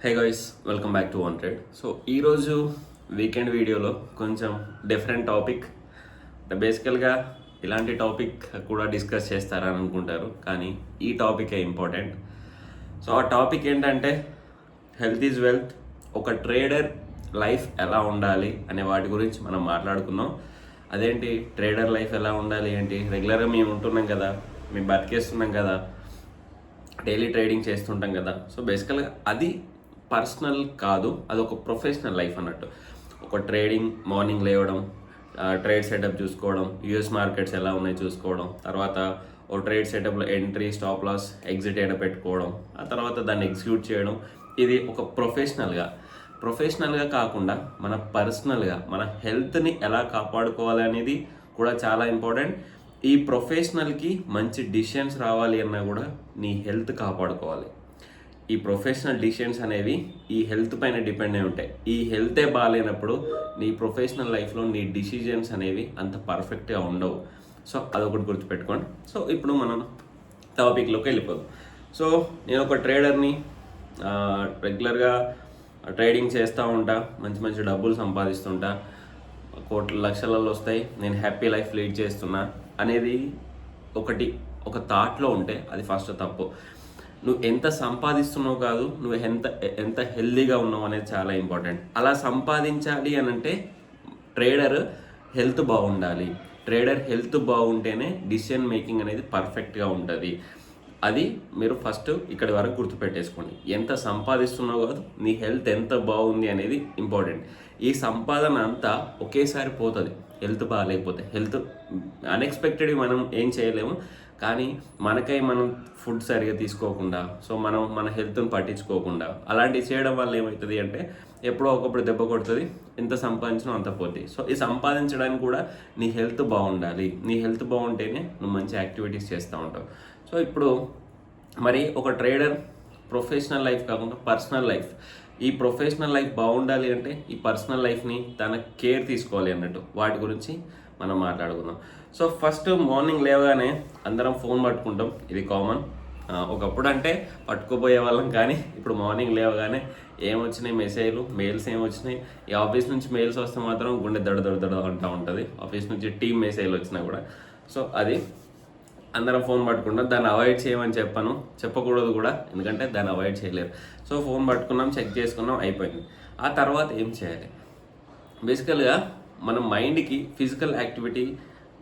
Hey guys, welcome back to wanted. So ఈరోజు weekend వీడియోలో కొంచెం డిఫరెంట్ టాపిక్. బేసికల్గా ఇలాంటి టాపిక్ కూడా డిస్కస్ చేస్తారని అనుకుంటారు, కానీ ఈ టాపికే ఇంపార్టెంట్. సో ఆ టాపిక్ ఏంటంటే హెల్త్ ఈజ్ వెల్త్. ఒక ట్రేడర్ లైఫ్ ఎలా ఉండాలి అనే వాటి గురించి మనం మాట్లాడుకుందాం. అదేంటి ట్రేడర్ లైఫ్ ఎలా ఉండాలి ఏంటి? రెగ్యులర్గా మేము ఉంటున్నాం కదా, మేము బతికేస్తున్నాం కదా, డైలీ ట్రేడింగ్ చేస్తుంటాం కదా. సో బేసికల్గా అది పర్సనల్ కాదు, అది ఒక ప్రొఫెషనల్ లైఫ్ అన్నట్టు. ఒక ట్రేడింగ్, మార్నింగ్ లేవడం, ట్రేడ్ సెటప్ చూసుకోవడం, యూఎస్ మార్కెట్స్ ఎలా ఉన్నాయి చూసుకోవడం, తర్వాత ఓ ట్రేడ్ సెటప్లో ఎంట్రీ, స్టాప్ లాస్, ఎగ్జిట్ ఏడ పెట్టుకోవడం, ఆ తర్వాత దాన్ని ఎగ్జిక్యూట్ చేయడం. ఇది ఒక ప్రొఫెషనల్గా కాకుండా మన పర్సనల్గా మన హెల్త్ని ఎలా కాపాడుకోవాలి అనేది కూడా చాలా ఇంపార్టెంట్. ఈ ప్రొఫెషనల్కి మంచి డిసిషన్స్ రావాలి అన్నా కూడా నీ హెల్త్ కాపాడుకోవాలి. ఈ ప్రొఫెషనల్ డిసిషన్స్ అనేవి ఈ హెల్త్ పైన డిపెండ్ అయి ఉంటాయి. ఈ హెల్తే బాగాలేనప్పుడు నీ ప్రొఫెషనల్ లైఫ్లో నీ డిసిజన్స్ అనేవి అంత పర్ఫెక్ట్గా ఉండవు. సో అదొకటి గుర్తుపెట్టుకోండి. సో ఇప్పుడు మనం టాపిక్లోకి వెళ్ళిపోదాం. సో నేను ఒక ట్రేడర్ని, రెగ్యులర్గా ట్రేడింగ్ చేస్తూ ఉంటా, మంచి మంచి డబ్బులు సంపాదిస్తుంటా, కోట్ల లక్షలలో వస్తాయి, నేను హ్యాపీ లైఫ్ లీడ్ చేస్తున్నా అనేది ఒక థాట్లో ఉంటే అది ఫస్ట్ తప్పు. నువ్వు ఎంత సంపాదిస్తున్నావు కాదు, నువ్వు ఎంత హెల్దీగా ఉన్నావు అనేది చాలా ఇంపార్టెంట్. అలా సంపాదించాలి అని అంటే ట్రేడర్ హెల్త్ బాగుండాలి. ట్రేడర్ హెల్త్ బాగుంటేనే డిసిషన్ మేకింగ్ అనేది పర్ఫెక్ట్గా ఉంటుంది. అది మీరు ఫస్ట్ ఇక్కడి వరకు గుర్తుపెట్టేసుకోండి. ఎంత సంపాదిస్తున్నావు కాదు, నీ హెల్త్ ఎంత బాగుంది అనేది ఇంపార్టెంట్. ఈ సంపాదన అంతా ఒకేసారి పోతుంది హెల్త్ బాగాలేకపోతే. హెల్త్ అన్ఎక్స్పెక్టెడ్గా మనం ఏం చేయలేము, కానీ మనం ఫుడ్ సరిగా తీసుకోకుండా, సో మన హెల్త్ని పట్టించుకోకుండా అలాంటివి చేయడం వల్ల ఏమవుతుంది అంటే ఎప్పుడో ఒకప్పుడు దెబ్బ కొడుతుంది, ఎంత సంపాదించినా అంత పోతుంది. సో ఈ సంపాదించడానికి కూడా నీ హెల్త్ బాగుండాలి. నీ హెల్త్ బాగుంటేనే నువ్వు మంచి యాక్టివిటీస్ చేస్తూ ఉంటావు. సో ఇప్పుడు మరి ఒక ట్రేడర్ ప్రొఫెషనల్ లైఫ్ కాకుండా పర్సనల్ లైఫ్, ఈ ప్రొఫెషనల్ లైఫ్ బాగుండాలి అంటే ఈ పర్సనల్ లైఫ్ని తన కేర్ తీసుకోవాలి అన్నట్టు. వాటి గురించి మనం మాట్లాడుకుందాం. సో ఫస్ట్ మార్నింగ్ లేవగానే అందరం ఫోన్ పట్టుకుంటాం, ఇది కామన్. ఒకప్పుడు అంటే పట్టుకోపోయే వాళ్ళం, కానీ ఇప్పుడు మార్నింగ్ లేవగానే ఏమొచ్చినాయి మెయిల్స్ ఏమొచ్చినాయి. ఈ ఆఫీస్ నుంచి మెయిల్స్ వస్తే మాత్రం గుండె దడ అంటూ ఉంటుంది. ఆఫీస్ నుంచి టీమ్ మెసేజ్ వచ్చినా కూడా. సో అది అందరం ఫోన్ పట్టుకుంటాం. దాన్ని అవాయిడ్ చేయమని చెప్పకూడదు కూడా, ఎందుకంటే దాన్ని అవాయిడ్ చేయలేరు. సో ఫోన్ పట్టుకున్నాం, చెక్ చేసుకున్నాం, అయిపోయింది. ఆ తర్వాత ఏం చేయాలి? బేసికల్గా మన మైండ్కి ఫిజికల్ యాక్టివిటీ,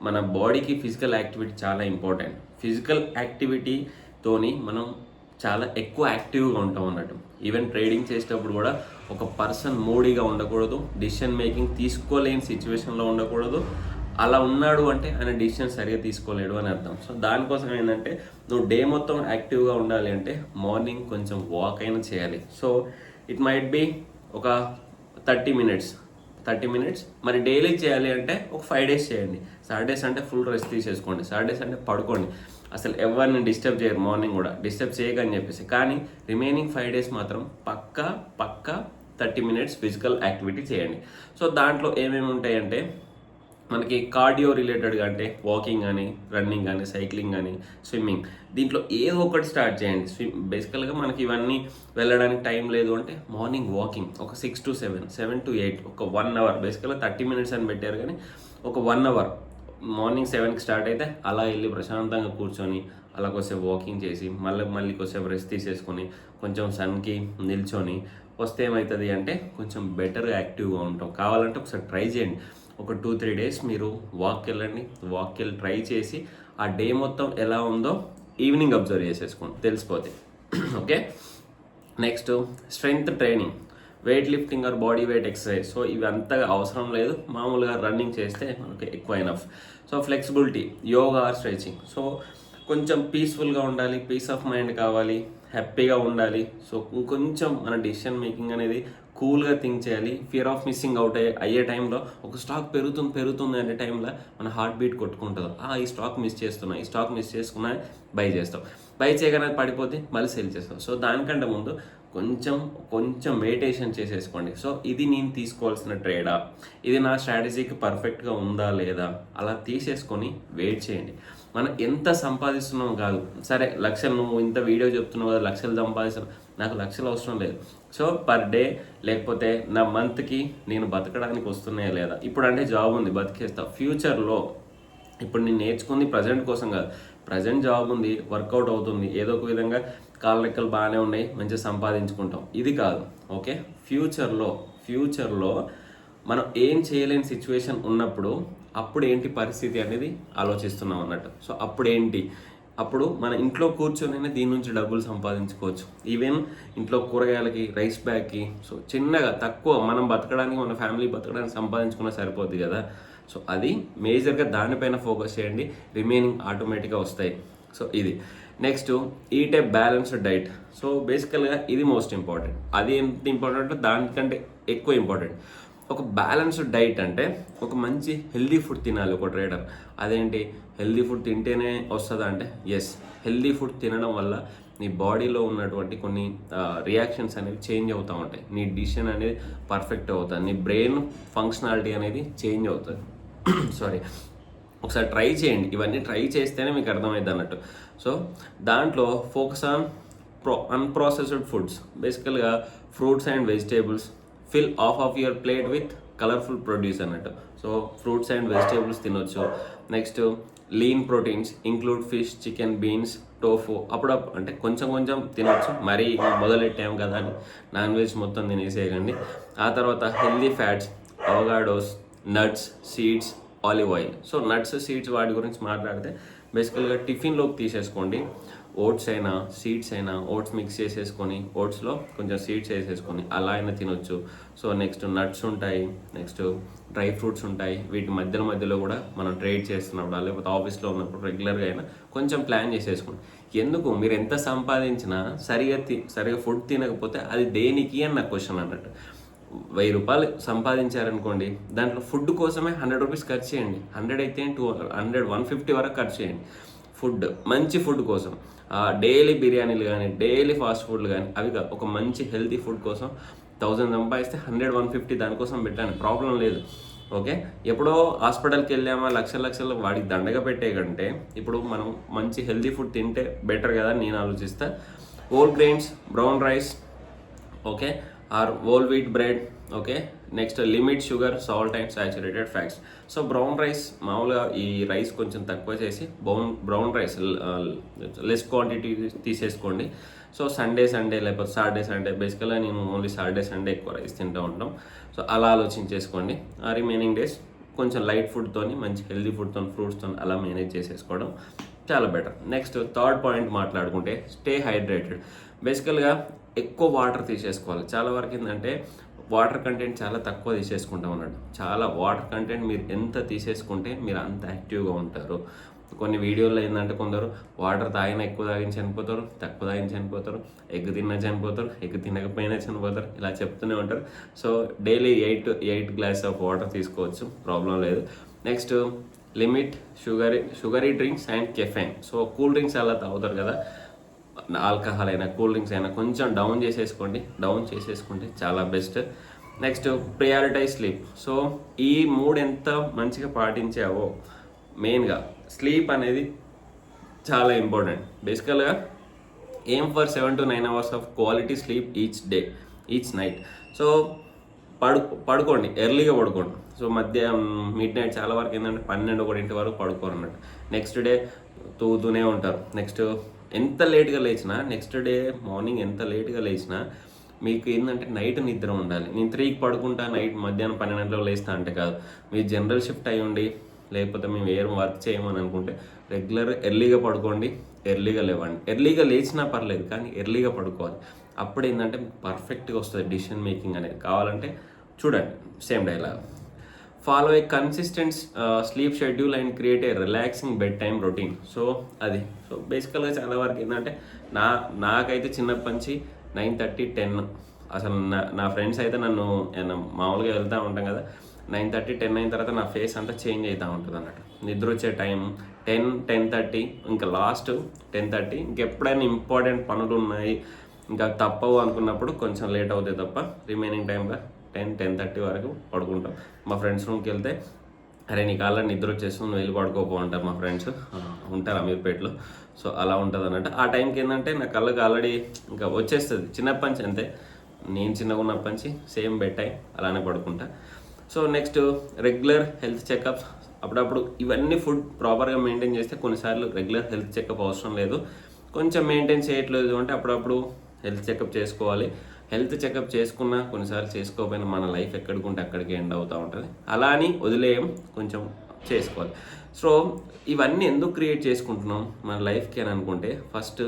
మన బాడీకి ఫిజికల్ యాక్టివిటీ చాలా ఇంపార్టెంట్. ఫిజికల్ యాక్టివిటీతోని మనం చాలా ఎక్కువ యాక్టివ్గా ఉంటాం అన్నట్టు. ఈవెన్ ట్రేడింగ్ చేసేటప్పుడు కూడా ఒక పర్సన్ మూడీగా ఉండకూడదు, డిసిషన్ మేకింగ్ తీసుకోలేని సిచ్యువేషన్లో ఉండకూడదు. అలా ఉన్నాడు అంటే ఆయన డిసిషన్ సరిగా తీసుకోలేడు అని అర్థం. సో దానికోసం ఏంటంటే నువ్వు డే మొత్తం యాక్టివ్గా ఉండాలి అంటే మార్నింగ్ కొంచెం వాక్ అయినా చేయాలి. సో ఇట్ మైట్ బి ఒక 30 మినిట్స్. మరి డైలీ చేయాలి అంటే ఒక 5 days చేయండి. సాటర్డేస్ అంటే ఫుల్ రెస్ట్ తీసేసుకోండి. సాటర్డేస్ అంటే పడుకోండి, అసలు ఎవరిని డిస్టర్బ్ చేయరు. మార్నింగ్ కూడా డిస్టర్బ్ చేయకని చెప్పేసి. కానీ రిమైనింగ్ 5 days మాత్రం పక్కా 30 minutes ఫిజికల్ యాక్టివిటీ చేయండి. సో దాంట్లో ఏమేమి ఉంటాయంటే మనకి కార్డియో రిలేటెడ్గా, అంటే వాకింగ్ కానీ, రన్నింగ్ కానీ, సైక్లింగ్ కానీ, స్విమ్మింగ్. దీంట్లో ఏదో ఒకటి స్టార్ట్ చేయండి. బేసికల్గా మనకి ఇవన్నీ వెళ్ళడానికి టైం లేదు అంటే మార్నింగ్ వాకింగ్ ఒక 6 to 7 to 8 ఒక 1 hour. బేసికల్గా 30 minutes అని పెట్టారు, కానీ ఒక 1 hour మార్నింగ్ 7కి స్టార్ట్ అయితే అలా వెళ్ళి ప్రశాంతంగా కూర్చొని అలా కొద్దిసేపు వాకింగ్ చేసి మళ్ళీ కొద్దిసేపు రెస్ట్ తీసేసుకొని కొంచెం సన్కి నిల్చొని వస్తే ఏమవుతుంది అంటే కొంచెం బెటర్గా యాక్టివ్గా ఉంటాం. కావాలంటే ఒకసారి ట్రై చేయండి. ఒక 2-3 days మీరు వాక్కి వెళ్ళి ట్రై చేసి ఆ డే మొత్తం ఎలా ఉందో ఈవినింగ్ అబ్జర్వ్ చేసేసుకోండి, తెలిసిపోతే. Okay, next strength training, weight lifting or body weight exercise. So ఇవి అంతగా అవసరం లేదు, మామూలుగా రన్నింగ్ చేస్తే మనకి ఎక్కువ enough. So flexibility, yoga or stretching. So కొంచెం పీస్ఫుల్గా ఉండాలి, పీస్ ఆఫ్ మైండ్ కావాలి, హ్యాపీగా ఉండాలి. సో ఇంకొంచెం మన డిసిషన్ మేకింగ్ అనేది కూల్గా థింక్ చేయాలి. ఫియర్ ఆఫ్ మిస్సింగ్ అవుట్ అయ్యే టైంలో ఒక స్టాక్ పెరుగుతుంది అనే టైంలో మన హార్ట్ బీట్ కొట్టుకుంటుంది. ఈ స్టాక్ మిస్ చేసుకున్నా బై చేస్తావు. బై చేయగానే పడిపోతే మళ్ళీ సెల్ చేస్తావు. సో దానికంటే ముందు కొంచెం మెడిటేషన్ చేసేసుకోండి. సో ఇది నేను తీసుకోవాల్సిన ట్రేడా, ఇది నా స్ట్రాటజీకి పర్ఫెక్ట్గా ఉందా లేదా, అలా తీసేసుకొని వెయిట్ చేయండి. మనం ఎంత సంపాదిస్తున్నాం కాదు, సరే లక్షలు, నువ్వు ఇంత వీడియో చెప్తున్నావు కదా లక్షలు సంపాదిస్తున్నావు, నాకు లక్షలు అవసరం లేదు. సో పర్ డే లేకపోతే నా మంత్కి నేను బతకడానికి వస్తున్నాయా లేదా, ఇప్పుడు అంటే జాబ్ ఉంది బతికేస్తా. ఫ్యూచర్లో ఇప్పుడు నేను నేర్చుకుంది ప్రజెంట్ కోసం కాదు, ప్రజెంట్ జాబ్ ఉంది, వర్కౌట్ అవుతుంది, ఏదో ఒక విధంగా కాళ్ళ రెక్కలు బాగానే ఉన్నాయి, మంచిగా సంపాదించుకుంటాం, ఇది కాదు. ఓకే, ఫ్యూచర్లో మనం ఏం చేయలేని సిచ్యువేషన్ ఉన్నప్పుడు అప్పుడు ఏంటి పరిస్థితి అనేది ఆలోచిస్తున్నాం అన్నట్టు. సో అప్పుడు మన ఇంట్లో కూర్చొని దీని నుంచి డబ్బులు సంపాదించుకోవచ్చు. ఈవెన్ ఇంట్లో కూరగాయలకి, రైస్ బ్యాగ్కి, సో చిన్నగా తక్కువ మనం బతకడానికి, మన ఫ్యామిలీ బతకడానికి సంపాదించుకున్నా సరిపోద్ది కదా. సో అది మేజర్గా దానిపైన ఫోకస్ చేయండి, రిమైనింగ్ ఆటోమేటిక్గా వస్తాయి. సో ఇది next, eat a balanced diet. So బేసికల్గా ఇది మోస్ట్ ఇంపార్టెంట్. అది ఎంత ఇంపార్టెంట్, దానికంటే ఎక్కువ ఇంపార్టెంట్. ఒక బ్యాలెన్స్డ్ డైట్ అంటే ఒక మంచి హెల్దీ ఫుడ్ తినాలి ఒక ట్రేడర్. అదేంటి హెల్దీ ఫుడ్ తింటేనే వస్తుందా అంటే ఎస్, హెల్దీ ఫుడ్ తినడం వల్ల నీ బాడీలో ఉన్నటువంటి కొన్ని రియాక్షన్స్ అనేవి చేంజ్ అవుతూ ఉంటాయి, నీ డిసిషన్ అనేది పర్ఫెక్ట్ అవుతుంది, నీ బ్రెయిన్ ఫంక్షనాలిటీ అనేది చేంజ్ అవుతుంది. సారీ, ఒకసారి ట్రై చేయండి, ఇవన్నీ ట్రై చేస్తేనే మీకు అర్థమైంది అన్నట్టు. సో దాంట్లో ఫోకస్ ఆన్ అన్ప్రాసెస్డ్ ఫుడ్స్, బేసికల్గా fruits and vegetables. Fill of your plate with colourful produce అన్నట్టు. సో ఫ్రూట్స్ అండ్ వెజిటేబుల్స్ తినొచ్చు. Next lean proteins include fish, chicken, beans, tofu. అప్పుడప్పుడు అంటే కొంచెం తినొచ్చు, మరీ మొదలెట్టాము కదా అని నాన్ వెజ్ మొత్తం తినేసేయకండి. ఆ తర్వాత healthy fats, avocados, nuts, seeds, olive oil. So nuts, seeds వాటి గురించి మాట్లాడితే బేసికల్గా టిఫిన్లోకి తీసేసుకోండి. ఓట్స్ అయినా సీడ్స్ అయినా, ఓట్స్ మిక్స్ చేసేసుకొని ఓట్స్లో కొంచెం సీడ్స్ వేసేసుకొని అలా అయినా తినొచ్చు. సో నెక్స్ట్ నట్స్ ఉంటాయి, నెక్స్ట్ డ్రై ఫ్రూట్స్ ఉంటాయి. వీటి మధ్యలో కూడా మనం ట్రేడ్ చేస్తున్నప్పుడు లేకపోతే ఆఫీస్లో ఉన్నప్పుడు రెగ్యులర్గా అయినా కొంచెం ప్లాన్ చేసేసుకోండి. ఎందుకు మీరు ఎంత సంపాదించినా సరిగా ఫుడ్ తినకపోతే అది దేనికి అని నా క్వశ్చన్ అన్నట్టు. 1000 రూపాయలు సంపాదించారనుకోండి, దాంట్లో ఫుడ్ కోసమే 100 రూపీస్ ఖర్చు చేయండి. 100 అయితే 200, 150 వరకు ఖర్చు చేయండి ఫుడ్, మంచి ఫుడ్ కోసం. డైలీ బిర్యానీలు కానీ, డైలీ ఫాస్ట్ ఫుడ్లు కానీ అవి కాదు, ఒక మంచి హెల్తీ ఫుడ్ కోసం 1000 సంపాదిస్తే 100, 150 దానికోసం పెట్టండి, ప్రాబ్లం లేదు. ఓకే, ఎప్పుడో హాస్పిటల్కి వెళ్ళామా లక్షలు వాడికి దండగా పెట్టే కంటే ఇప్పుడు మనం మంచి హెల్తీ ఫుడ్ తింటే బెటర్ కదా నేను ఆలోచిస్తా. Whole grains, brown rice, okay, or whole wheat bread. Okay, next limit sugar, salt and saturated fats. So brown rice మామూలుగా ఈ రైస్ కొంచెం తక్కువ చేసి బ్రౌన్ రైస్ లెస్ క్వాంటిటీ తీసేసుకోండి. సో సండే లేకపోతే సాటర్డే బేసికల్గా నేను ఓన్లీ సాటర్డే ఎక్కువ రైస్ తింటూ ఉంటాం. సో అలా ఆలోచించేసుకోండి. ఆ రిమైనింగ్ డేస్ కొంచెం లైట్ ఫుడ్తోని, మంచి హెల్దీ ఫుడ్తో, ఫ్రూట్స్తో అలా మేనేజ్ చేసేసుకోవడం చాలా బెటర్. నెక్స్ట్ థర్డ్ పాయింట్ మాట్లాడుకుంటే స్టే హైడ్రేటెడ్. బేసికల్గా ఎక్కువ వాటర్ తీసేసుకోవాలి. చాలా వరకు ఏంటంటే వాటర్ కంటెంట్ చాలా తక్కువ తీసేసుకుంటాం అన్నట్టు. చాలా వాటర్ కంటెంట్ మీరు ఎంత తీసేసుకుంటే మీరు అంత యాక్టివ్గా ఉంటారు. కొన్ని వీడియోల్లో ఏంటంటే కొందరు వాటర్ తాగినా ఎక్కువ తాగించి చనిపోతారు, తక్కువ తాగించి చనిపోతారు, ఎగ్ తిన్నా చనిపోతారు, ఎగ్ తినకపోయినా చనిపోతారు, ఇలా చెప్తూనే ఉంటారు. So daily 8 glass of water తీసుకోవచ్చు, ప్రాబ్లం లేదు. Next limit sugary drinks and caffeine. So cool drinks అలా తాగుతారు కదా, ఆల్కహాల్ అయినా కూల్ డ్రింక్స్ అయినా కొంచెం డౌన్ చేసేసుకుంటే చాలా best. Next prioritise sleep. So ఈ 3 ఎంత మంచిగా పాటించావో, మెయిన్గా స్లీప్ అనేది చాలా ఇంపార్టెంట్. బేసికల్గా aim for 7 to 9 hours of quality sleep each night. So పడుకోండి, ఎర్లీగా పడుకోండి. సో మిడ్ నైట్ చాలా వరకు ఏంటంటే 12-1 వరకు పడుకోరు అన్నట్టు. నెక్స్ట్ డే తూతూనే ఉంటారు. నెక్స్ట్ ఎంత లేట్గా లేచినా, నెక్స్ట్ డే మార్నింగ్ ఎంత లేట్గా లేచినా మీకు ఏంటంటే నైట్ నిద్ర ఉండాలి. నేను 3కి పడుకుంటా, నైట్ మధ్యాహ్నం 12 గంటలకు లేస్తా అంటే కాదు. మీరు జనరల్ షిఫ్ట్ అయ్యి ఉండి, లేకపోతే మేము ఏం వర్క్ చేయమని అనుకుంటే రెగ్యులర్ ఎర్లీగా పడుకోండి, ఎర్లీగా లేవండి. ఎర్లీగా లేచినా పర్లేదు కానీ ఎర్లీగా పడుకోవాలి. అప్పుడు ఏంటంటే పర్ఫెక్ట్గా వస్తుంది డిసిషన్ మేకింగ్ అనేది. కావాలంటే చూడండి, same dialogue. Follow A consistent sleep schedule and create a relaxing bed time routine. So so బేసికల్గా చాలా వరకు ఏంటంటే నాకైతే చిన్నప్పటి నుంచి 9:30, 10 అసలు నా ఫ్రెండ్స్ అయితే నన్ను మామూలుగా వెళ్తూ ఉంటాం కదా, 9:30, 10 అయిన తర్వాత నా ఫేస్ అంతా చేంజ్ అవుతూ ఉంటుంది అన్నట్టు. నిద్ర వచ్చే టైం 10, 10:30, ఇంకా లాస్ట్ 10:30. ఇంకెప్పుడైనా ఇంపార్టెంట్ పనులు ఉన్నాయి ఇంకా తప్పవు అనుకున్నప్పుడు కొంచెం లేట్ అవుతాయి తప్ప రిమైనింగ్ టైంలో 10, 10:30 వరకు పడుకుంటాం. మా ఫ్రెండ్స్ రూమ్కి వెళ్తే అరే నీ కాళ్ళ నిద్ర వచ్చేస్తుంది, నువ్వు వెళ్ళి పడుకోపో అంటారు మా ఫ్రెండ్స్. ఉంటారు అమీర్పేటలో. సో అలా ఉంటుంది అన్నట్టు. ఆ టైంకి ఏంటంటే నా కళ్ళకి ఆల్రెడీ ఇంకా వచ్చేస్తుంది చిన్నప్పటి నుంచి అంతే. నేను చిన్నగా ఉన్నప్పటి నుంచి సేమ్ బెడ్ టైం అలానే పడుకుంటా. So next regular health checkups అప్పుడప్పుడు. ఇవన్నీ ఫుడ్ ప్రాపర్గా మెయింటైన్ చేస్తే కొన్నిసార్లు రెగ్యులర్ హెల్త్ చెకప్ అవసరం లేదు. కొంచెం మెయింటైన్ చేయట్లేదు అంటే అప్పుడప్పుడు హెల్త్ చెకప్ చేసుకోవాలి. హెల్త్ చెకప్ చేసుకున్నా కొన్నిసార్లు చేసుకోకపోయినా మన లైఫ్ ఎక్కడికుంటే అక్కడికి ఎండ్ అవుతూ ఉంటుంది. అలా అని వదిలేయం, కొంచెం చేసుకోవాలి. సో ఇవన్నీ ఎందుకు క్రియేట్ చేసుకుంటున్నాం మన లైఫ్కి అని అనుకుంటే, ఫస్ట్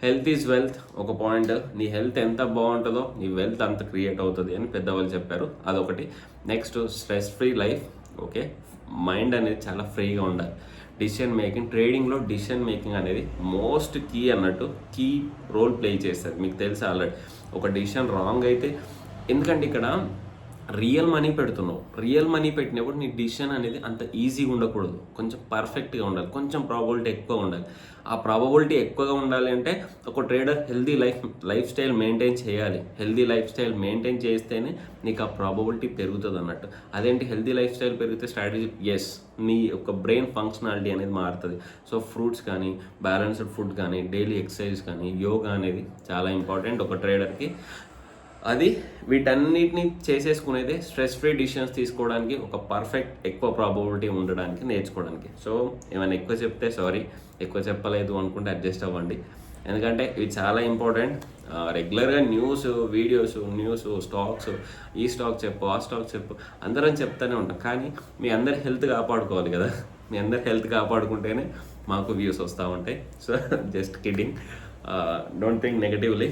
హెల్త్ ఈజ్ వెల్త్ ఒక పాయింట్. నీ హెల్త్ ఎంత బాగుంటుందో నీ వెల్త్ అంత క్రియేట్ అవుతుంది అని పెద్దవాళ్ళు చెప్పారు, అదొకటి. Next stress free life. Okay, mind అనేది చాలా ఫ్రీగా ఉండాలి. డిసిషన్ మేకింగ్, ట్రేడింగ్లో డిసిషన్ మేకింగ్ అనేది మోస్ట్ కీ అన్నట్టు, కీ రోల్ ప్లే చేస్తుంది. మీకు తెలుసు ఆల్రెడీ. ఒక డిసిషన్ రాంగ్ అయితే, ఎందుకంటే ఇక్కడ రియల్ మనీ పెడుతున్నావు. రియల్ మనీ పెట్టినప్పుడు నీ డిసిషన్ అనేది అంత ఈజీగా ఉండకూడదు, కొంచెం పర్ఫెక్ట్గా ఉండాలి, కొంచెం ప్రాబబిలిటీ ఎక్కువ ఉండాలి. ఆ ప్రాబబిలిటీ ఎక్కువగా ఉండాలి అంటే ఒక trader healthy life style maintain చేయాలి. హెల్దీ లైఫ్ స్టైల్ మెయింటైన్ చేస్తేనే నీకు ఆ ప్రాబబిలిటీ పెరుగుతుంది అన్నట్టు. అదేంటి హెల్దీ లైఫ్ స్టైల్ పెరిగితే స్ట్రాటజీ, ఎస్, నీ యొక్క బ్రెయిన్ ఫంక్షనాలిటీ అనేది మారుతుంది. సో ఫ్రూట్స్ కానీ, బ్యాలెన్స్డ్ ఫుడ్ కానీ, డైలీ ఎక్సర్సైజ్ కానీ, యోగా అనేది చాలా ఇంపార్టెంట్ ఒక ట్రేడర్కి. అది వీటన్నిటిని చేసేసుకునేది స్ట్రెస్ ఫ్రీ డిసిషన్స్ తీసుకోవడానికి, ఒక పర్ఫెక్ట్ ఎక్కువ ప్రాబబిలిటీ ఉండడానికి, నేర్చుకోవడానికి. సో ఏమైనా ఎక్కువ చెప్తే సారీ, ఎక్కువ చెప్పలేదు అనుకుంటే అడ్జస్ట్ అవ్వండి. ఎందుకంటే ఇవి చాలా ఇంపార్టెంట్. రెగ్యులర్గా న్యూస్, స్టాక్స్, ఈ స్టాక్ చెప్పు, ఆ స్టాక్ చెప్పు, అందరం చెప్తూనే ఉంటాం. కానీ మీ అందరి హెల్త్ కాపాడుకోవాలి కదా. మీ అందరి హెల్త్ కాపాడుకుంటేనే మాకు వ్యూస్ వస్తూ ఉంటాయి. So just kidding, don't think negatively.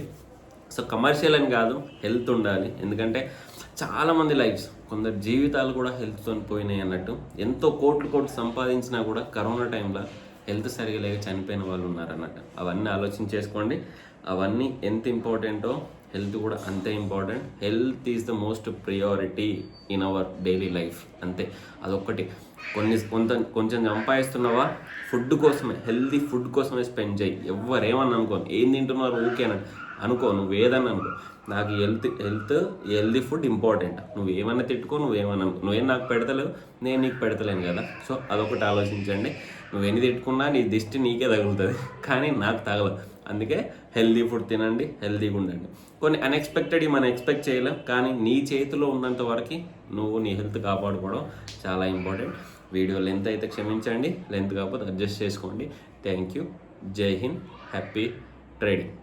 So commercial అని కాదు, హెల్త్ ఉండాలి. ఎందుకంటే చాలామంది లైఫ్స్, కొందరు జీవితాలు కూడా హెల్త్తో పోయినాయి అన్నట్టు. ఎంతో కోట్లు సంపాదించినా కూడా కరోనా టైంలో హెల్త్ సరిగా లేక చనిపోయిన వాళ్ళు ఉన్నారన్నట్టు. అవన్నీ ఆలోచించేసుకోండి. అవన్నీ ఎంత ఇంపార్టెంటో హెల్త్ కూడా అంతే important. Health is the most priority in our daily life, అంతే. అదొక్కటి. కొంచెం సంపాదిస్తున్నావా, ఫుడ్ కోసమే, హెల్తీ ఫుడ్ కోసమే స్పెండ్ చేయి. ఎవరేమన్నా అనుకోను, ఏం తింటున్నారు ఊకేనండి అనుకో, నువ్వు ఏదన్నా అనుకో, నాకు హెల్తీ ఫుడ్ ఇంపార్టెంట్. నువ్వేమన్నా తిట్టుకో, నువ్వేం నాకు పెడతలేవు, నేను నీకు పెడతలేను కదా. సో అదొకటి ఆలోచించండి. నువ్వెన్ని తిట్టుకున్నా నీ దిష్టి నీకే తగులుతుంది, కానీ నాకు తగలదు. అందుకే హెల్తీ ఫుడ్ తినండి, హెల్తీగా ఉండండి. కొన్ని అన్ఎక్స్పెక్టెడ్ మనం ఎక్స్పెక్ట్ చేయలేం, కానీ నీ చేతిలో ఉన్నంత వరకు నువ్వు నీ హెల్త్ కాపాడుకోవడం చాలా ఇంపార్టెంట్. వీడియో లెంత్ అయితే క్షమించండి, లెంత్ కాకపోతే అడ్జస్ట్ చేసుకోండి. Thank you. జై హింద్. Happy trading.